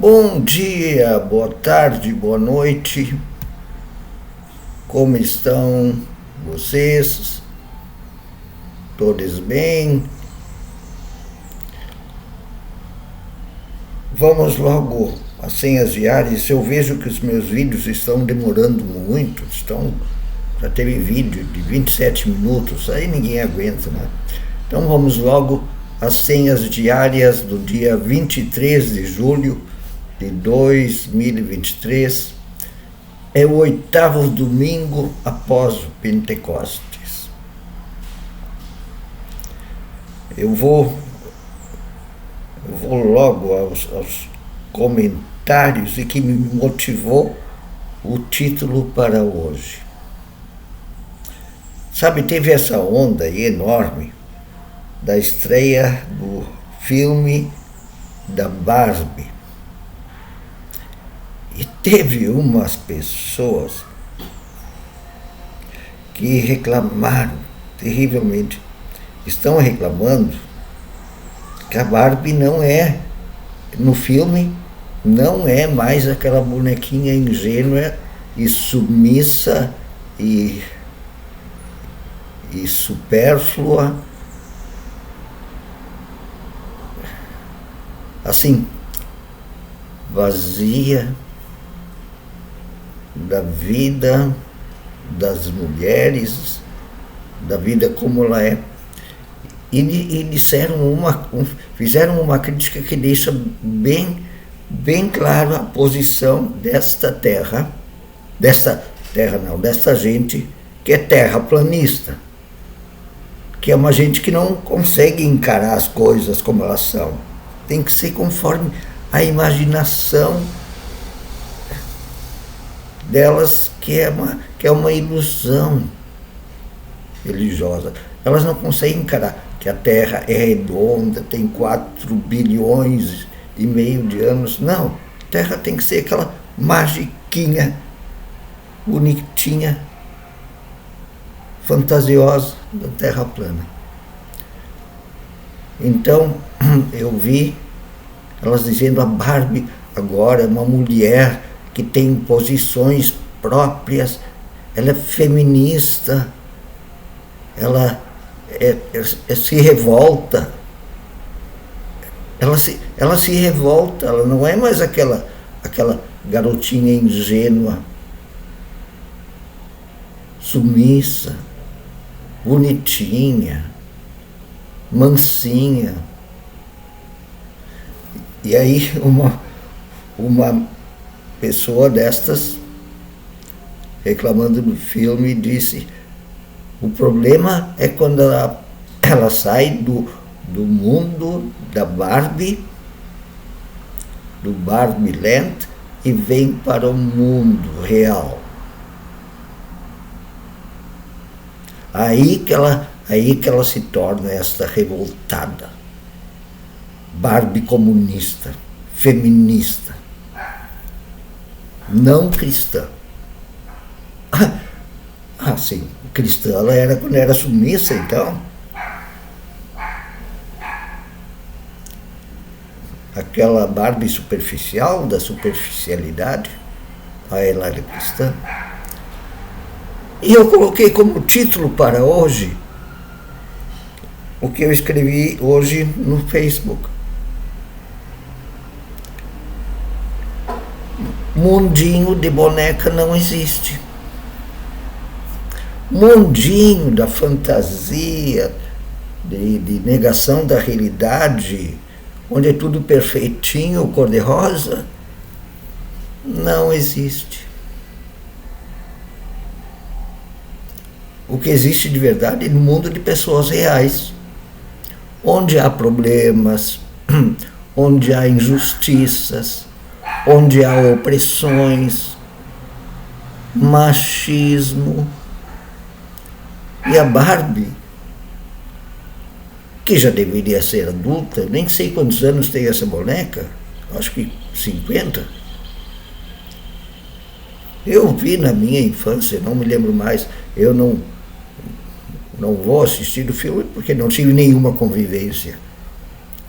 Bom dia, boa tarde, boa noite. Como estão vocês? Todos bem? Vamos logo às senhas diárias. Eu vejo que os meus vídeos estão demorando muito, já teve vídeo de 27 minutos, aí ninguém aguenta, né? Então vamos logo às senhas diárias do dia 23 de julho de 2023, é o 8º domingo após o Pentecostes. Eu vou logo aos comentários e que me motivou o título para hoje. Sabe, teve essa onda aí enorme da estreia do filme da Barbie. E teve umas pessoas que reclamaram terrivelmente, estão reclamando que a Barbie no filme, não é mais aquela bonequinha ingênua e submissa e supérflua, assim, vazia da vida das mulheres, da vida como ela é. E fizeram uma crítica que deixa bem claro a posição desta gente que é terraplanista, que é uma gente que não consegue encarar as coisas como elas são. Tem que ser conforme a imaginação delas, que é uma ilusão religiosa. Elas não conseguem encarar que a Terra é redonda, tem 4 bilhões e meio de anos. Não, a Terra tem que ser aquela magiquinha, bonitinha, fantasiosa da Terra plana. Então, eu vi elas dizendo: a Barbie agora é uma mulher que tem posições próprias, ela é feminista, ela se revolta, ela se revolta, ela não é mais aquela garotinha ingênua, submissa, bonitinha, mansinha. E aí uma pessoa destas, reclamando do filme, disse: o problema é quando ela sai do mundo da Barbie, do Barbie Land, e vem para o mundo real. Aí que ela se torna esta revoltada, Barbie comunista, feminista, não cristã. Sim, cristã ela era quando era submissa, então. Aquela Barbie superficial, da superficialidade, ela era cristã. E eu coloquei como título para hoje o que eu escrevi hoje no Facebook: mundinho de boneca não existe. Mundinho da fantasia, de negação da realidade, onde é tudo perfeitinho, cor-de-rosa, não existe. O que existe de verdade é no mundo de pessoas reais, onde há problemas, onde há injustiças, onde há opressões, machismo. E a Barbie, que já deveria ser adulta, nem sei quantos anos tem essa boneca, acho que 50. Eu vi na minha infância, não me lembro mais, eu não vou assistir o filme porque não tive nenhuma convivência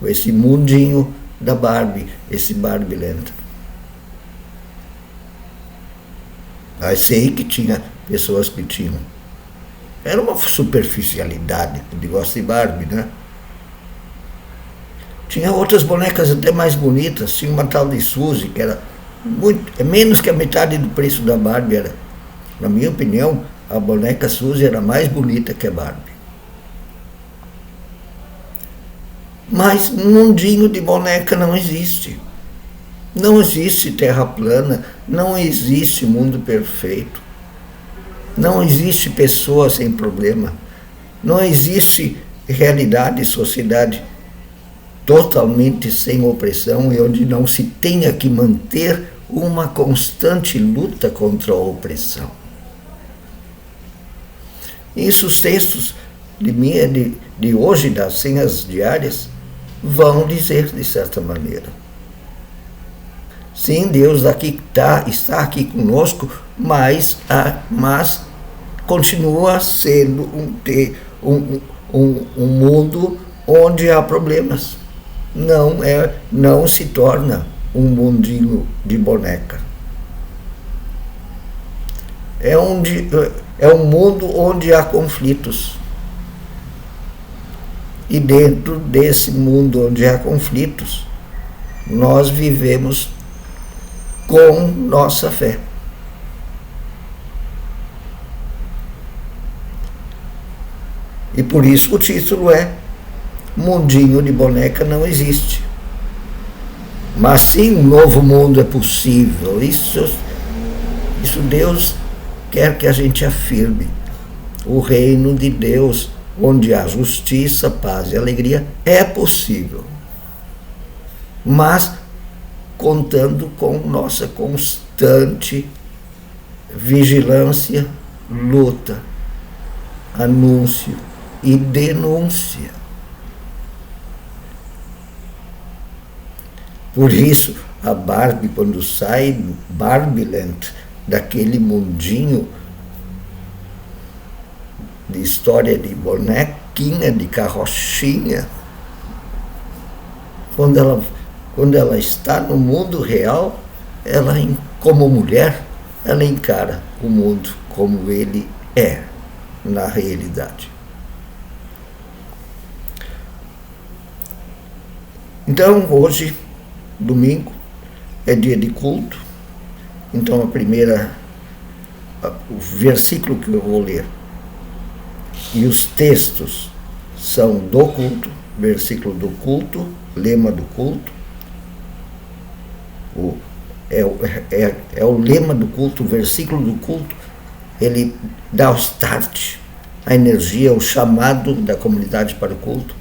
com esse mundinho da Barbie, esse Barbie Land. Mas sei que tinha pessoas que tinham. Era uma superficialidade o negócio de Barbie, né? Tinha outras bonecas até mais bonitas. Tinha uma tal de Suzy, que era menos que a metade do preço da Barbie. Era, na minha opinião, a boneca Suzy era mais bonita que a Barbie. Mas um mundinho de boneca não existe. Não existe terra plana, não existe mundo perfeito, não existe pessoa sem problema, não existe realidade, sociedade totalmente sem opressão e onde não se tenha que manter uma constante luta contra a opressão. Isso os textos de hoje, das senhas diárias, vão dizer de certa maneira. Sim, Deus está aqui conosco, mas continua sendo um mundo onde há problemas. Não se torna um mundinho de boneca. É um mundo onde há conflitos. E dentro desse mundo onde há conflitos, nós vivemos com nossa fé. E por isso o título é Mundinho de Boneca Não Existe. Mas sim, um novo mundo é possível. Isso Deus quer que a gente afirme. O reino de Deus, onde há justiça, paz e alegria, é possível. Mas contando com nossa constante vigilância, luta, anúncio e denúncia. Por isso, a Barbie, quando sai do Barbie Land, daquele mundinho de história de bonequinha, de carrochinha, quando ela está no mundo real, ela, como mulher, ela encara o mundo como ele é na realidade. Então, hoje, domingo, é dia de culto. Então, o versículo que eu vou ler e os textos são do culto, versículo do culto, lema do culto. É o lema do culto, o versículo do culto, ele dá o start, a energia, o chamado da comunidade para o culto,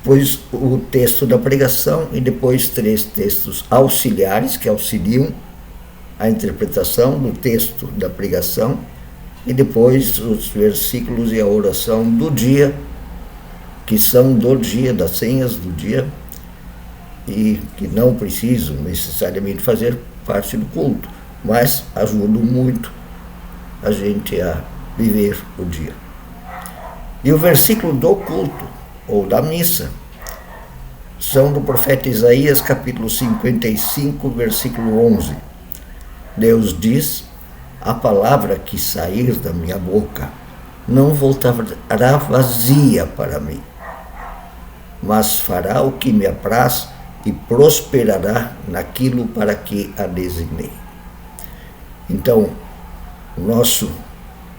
depois o texto da pregação e depois 3 textos auxiliares que auxiliam a interpretação do texto da pregação e depois os versículos e a oração do dia, que são do dia, das senhas do dia, e que não precisam necessariamente fazer parte do culto, mas ajudam muito a gente a viver o dia. E o versículo do culto, ou da missa, são do profeta Isaías, capítulo 55, versículo 11. Deus diz: a palavra que sair da minha boca não voltará vazia para mim, mas fará o que me apraz e prosperará naquilo para que a designei. Então, o nosso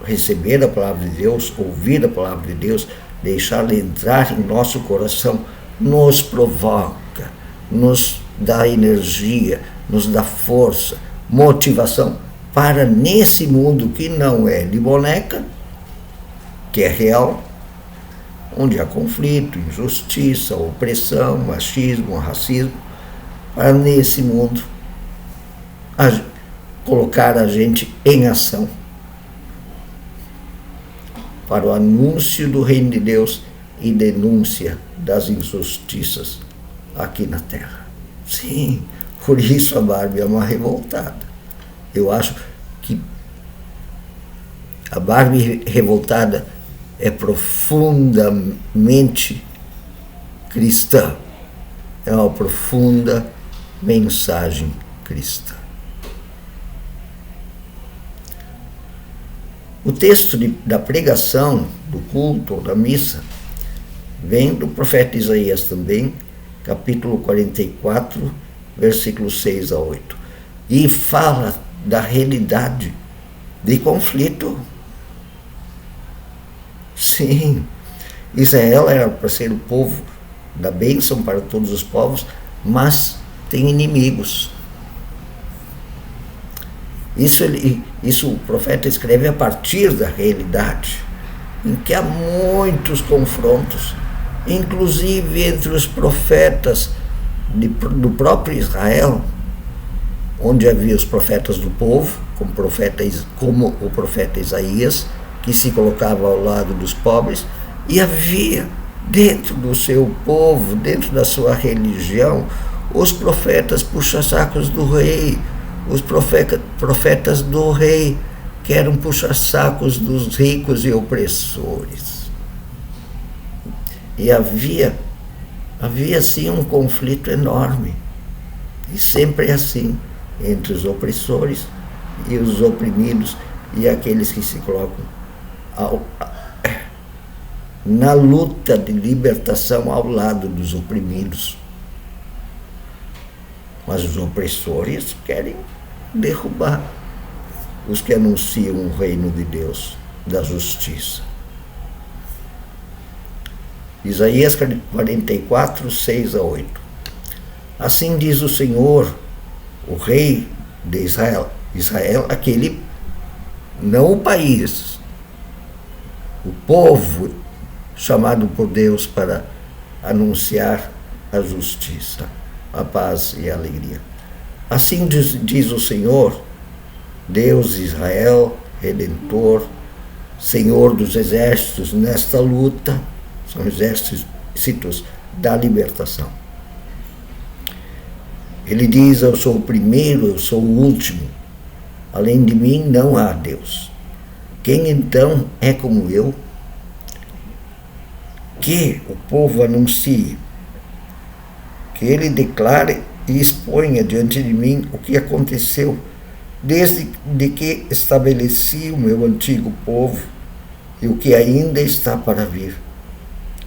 receber a palavra de Deus, ouvir a palavra de Deus, deixá-la entrar em nosso coração, nos provoca, nos dá energia, nos dá força, motivação para, nesse mundo que não é de boneca, que é real, onde há conflito, injustiça, opressão, machismo, racismo, para nesse mundo colocar a gente em ação para o anúncio do reino de Deus e denúncia das injustiças aqui na Terra. Sim, por isso a Barbie é uma revoltada. Eu acho que a Barbie revoltada é profundamente cristã. é uma profunda mensagem cristã. O texto da pregação, do culto ou da missa, vem do profeta Isaías também, capítulo 44, versículos 6 a 8. E fala da realidade de conflito. Sim, Israel era para ser o povo da bênção para todos os povos, mas tem inimigos. Isso o profeta escreve a partir da realidade, em que há muitos confrontos, inclusive entre os profetas do próprio Israel, onde havia os profetas do povo, como o profeta Isaías, que se colocava ao lado dos pobres, e havia dentro do seu povo, dentro da sua religião, os profetas puxa-sacos do rei, os profetas do rei, que eram puxa-sacos dos ricos e opressores. E havia sim um conflito enorme, e sempre assim, entre os opressores e os oprimidos, e aqueles que se colocam na luta de libertação ao lado dos oprimidos. Mas os opressores querem derrubar os que anunciam o reino de Deus, da justiça. Isaías 44, 6 a 8. Assim diz o Senhor, o rei de Israel. Israel, aquele, não o país, o povo chamado por Deus para anunciar a justiça, a paz e a alegria. Assim diz o Senhor, Deus de Israel, Redentor, Senhor dos exércitos, nesta luta, são exércitos da libertação. Ele diz, eu sou o primeiro, eu sou o último, além de mim não há Deus. Quem então é como eu? Que o povo anuncie, que ele declare e exponha diante de mim o que aconteceu desde que estabeleci o meu antigo povo e o que ainda está para vir.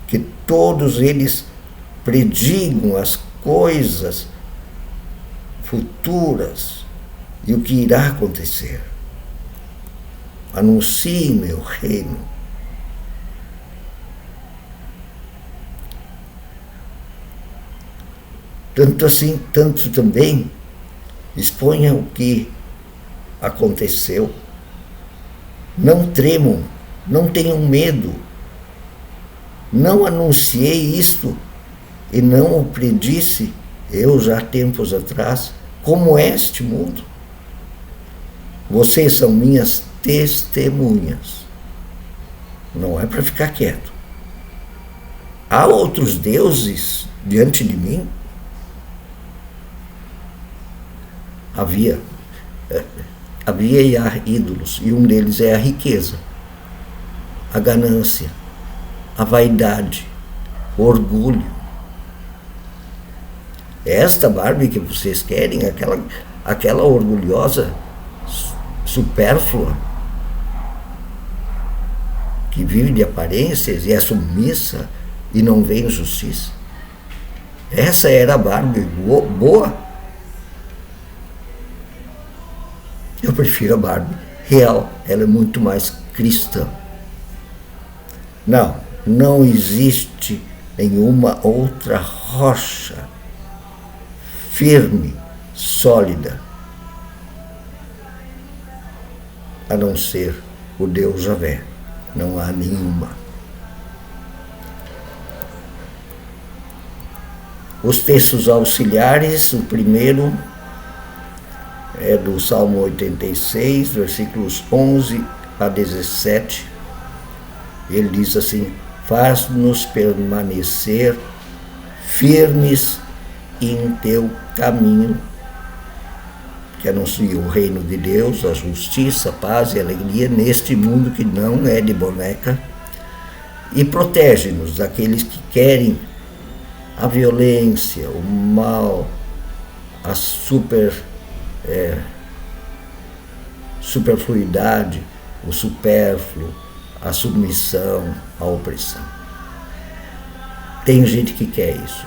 Que todos eles predigam as coisas futuras e o que irá acontecer. Anuncie meu reino. Tanto também exponha o que aconteceu. Não tremam, não tenham medo. Não anunciei isto e não o predisse eu já tempos atrás, como é este mundo. Vocês são minhas testemunhas. Não é para ficar quieto. Há outros deuses diante de mim? Havia e há ídolos, e um deles é a riqueza, a ganância, a vaidade, o orgulho. É esta Barbie que vocês querem, aquela orgulhosa, supérflua, que vive de aparências e é submissa e não vê injustiça? Essa era a Barbie boa? Eu prefiro a Barbie real, ela é muito mais cristã. Não existe nenhuma outra rocha firme, sólida, a não ser o Deus Javé. Não há nenhuma. Os textos auxiliares, o primeiro é do Salmo 86, versículos 11 a 17. Ele diz assim: faz-nos permanecer firmes em teu caminho, que anuncia o reino de Deus, a justiça, a paz e a alegria neste mundo que não é de boneca, e protege-nos daqueles que querem a violência, o mal, a superfluidade, o supérfluo, a submissão, a opressão. Tem gente que quer isso,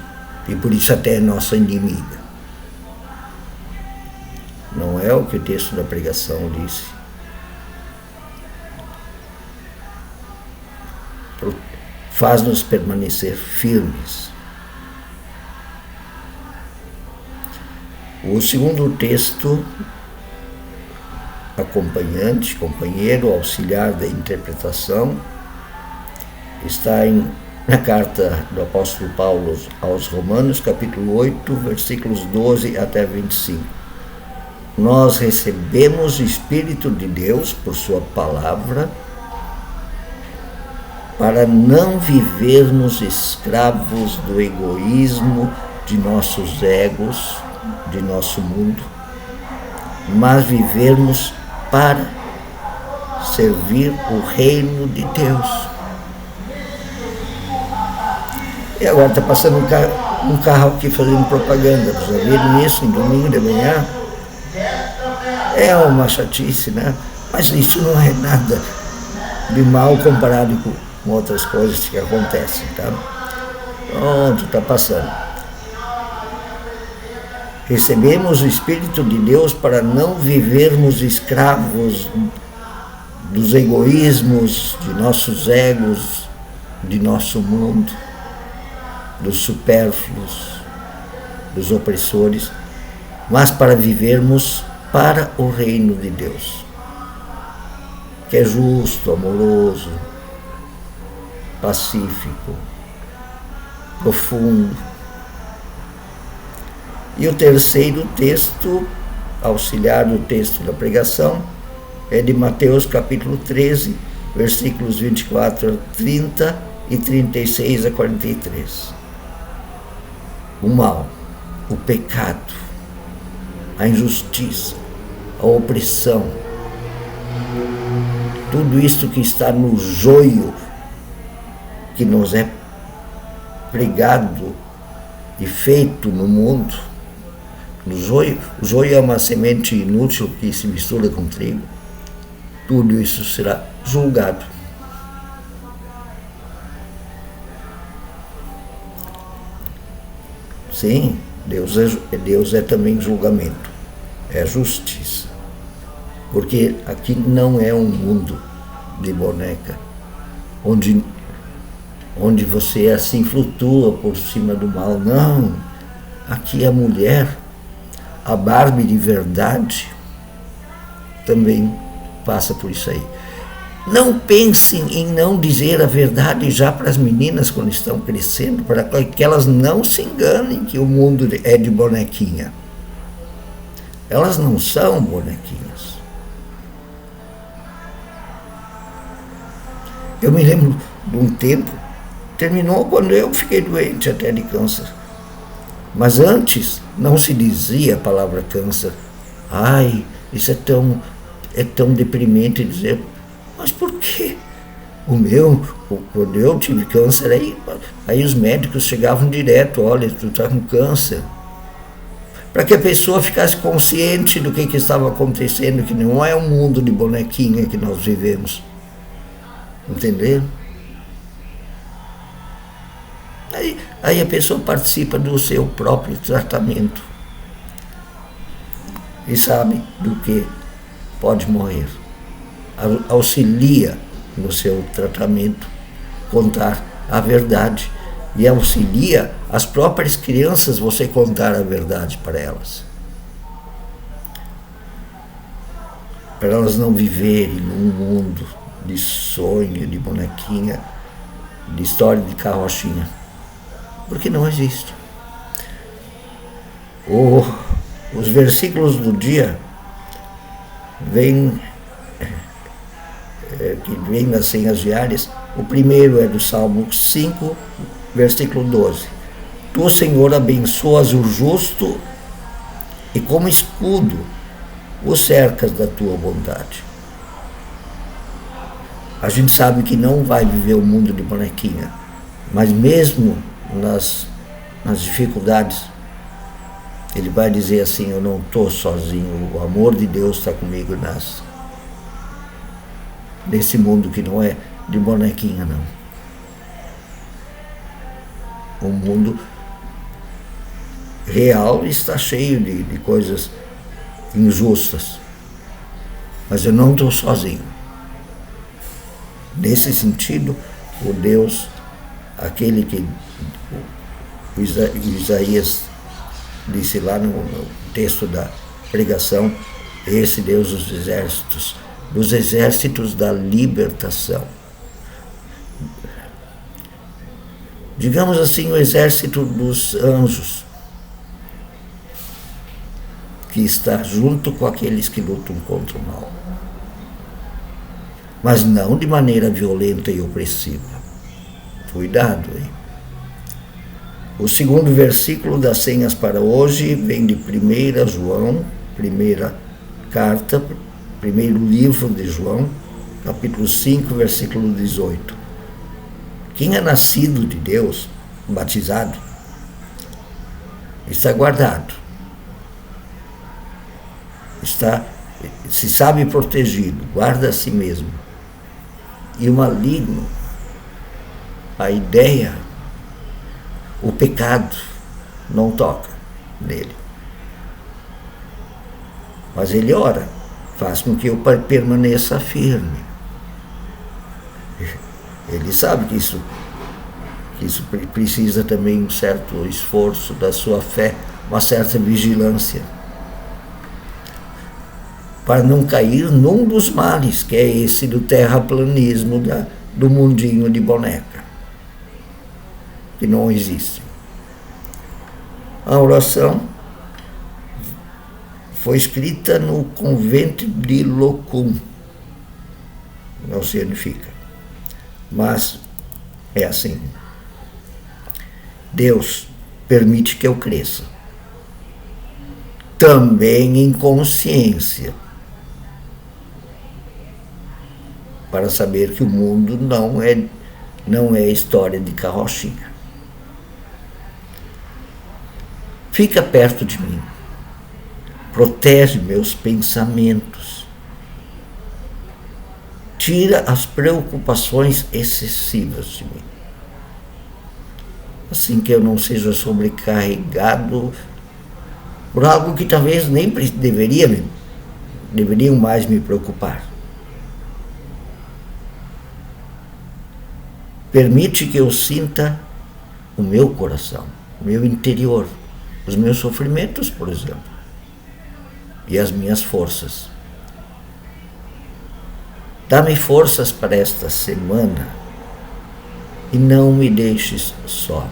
e por isso até é nossa inimiga. Não é o que o texto da pregação disse. Faz-nos permanecer firmes. O segundo texto, acompanhante, companheiro, auxiliar da interpretação, está na carta do apóstolo Paulo aos Romanos, capítulo 8, versículos 12 até 25. Nós recebemos o Espírito de Deus por sua palavra, para não vivermos escravos do egoísmo de nossos egos, de nosso mundo, mas vivermos para servir o reino de Deus. E agora está passando um carro aqui fazendo propaganda. Vocês já viram isso em domingo de manhã? É uma chatice, né? Mas isso não é nada de mal comparado com outras coisas que acontecem, tá? Pronto, está passando. Recebemos o Espírito de Deus para não vivermos escravos dos egoísmos, de nossos egos, de nosso mundo, dos supérfluos, dos opressores, mas para vivermos para o reino de Deus, que é justo, amoroso, pacífico, profundo. E o terceiro texto, auxiliar do texto da pregação, é de Mateus capítulo 13, versículos 24 a 30 e 36 a 43. O mal, o pecado, a injustiça, a opressão, tudo isso que está no joio que nos é pregado e feito no mundo. O joio é uma semente inútil que se mistura com trigo. Tudo isso será julgado. Sim, Deus é também julgamento, é justiça. Porque aqui não é um mundo de boneca, onde você assim flutua por cima do mal. Não, aqui a mulher, a Barbie de verdade, também passa por isso aí. Não pensem em não dizer a verdade já para as meninas quando estão crescendo, para que elas não se enganem que o mundo é de bonequinha. Elas não são bonequinhas. Eu me lembro de um tempo, terminou quando eu fiquei doente até de câncer. Mas antes não se dizia a palavra câncer. Ai, isso é tão deprimente dizer. Mas por quê? Quando eu tive câncer, aí os médicos chegavam direto, olha, tu está com câncer. Para que a pessoa ficasse consciente do que estava acontecendo, que não é um mundo de bonequinha que nós vivemos. Entenderam? Aí a pessoa participa do seu próprio tratamento e sabe do que pode morrer. Auxilia no seu tratamento contar a verdade e auxilia as próprias crianças você contar a verdade para elas não viverem num mundo de sonho, de bonequinha, de história de carrochinha, porque não existe. Os versículos do dia que vem nas senhas diárias. O primeiro é do Salmo 5, versículo 12. Tu, Senhor, abençoas o justo e como escudo o cercas da tua bondade. A gente sabe que não vai viver o mundo de bonequinha, mas mesmo nas nas dificuldades, ele vai dizer assim: eu não estou sozinho, o amor de Deus está comigo nesse mundo que não é de bonequinha, não. O mundo real está cheio de coisas injustas, mas eu não estou sozinho. Nesse sentido, o Deus, aquele que o Isaías disse lá no texto da pregação, esse Deus dos exércitos da libertação. Digamos assim, o exército dos anjos, que está junto com aqueles que lutam contra o mal. Mas não de maneira violenta e opressiva. Cuidado, hein? O segundo versículo das senhas para hoje vem de 1 João, primeira carta, primeiro livro de João, capítulo 5, versículo 18. Quem é nascido de Deus, batizado, está guardado, se sabe protegido, guarda a si mesmo. E o maligno, a ideia, o pecado, não toca nele. Mas ele ora, faz com que eu permaneça firme. Ele sabe que isso precisa também um certo esforço da sua fé, uma certa vigilância, para não cair num dos males, que é esse do terraplanismo, do mundinho de boneca, que não existe. A oração foi escrita no convento de Locum, não significa, mas é assim: Deus permite que eu cresça, também em consciência, para saber que o mundo não é história de carrochinha. Fica perto de mim, protege meus pensamentos, tira as preocupações excessivas de mim, assim que eu não seja sobrecarregado por algo que talvez nem deveriam mais me preocupar. Permite que eu sinta o meu coração, o meu interior, os meus sofrimentos, por exemplo, e as minhas forças. Dá-me forças para esta semana e não me deixes só.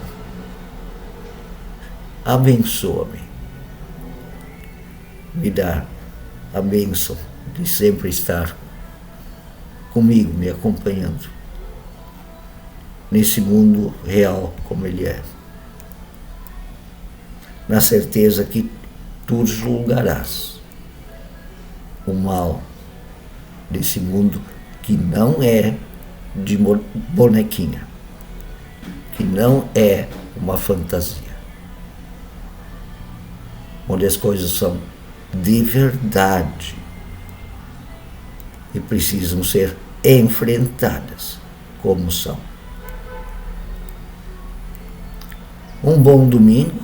Abençoa-me. Me dá a bênção de sempre estar comigo, me acompanhando nesse mundo real como ele é, na certeza que tu julgarás o mal desse mundo que não é de bonequinha, que não é uma fantasia, onde as coisas são de verdade e precisam ser enfrentadas como são. Um bom domingo,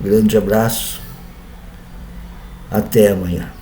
grande abraço, até amanhã.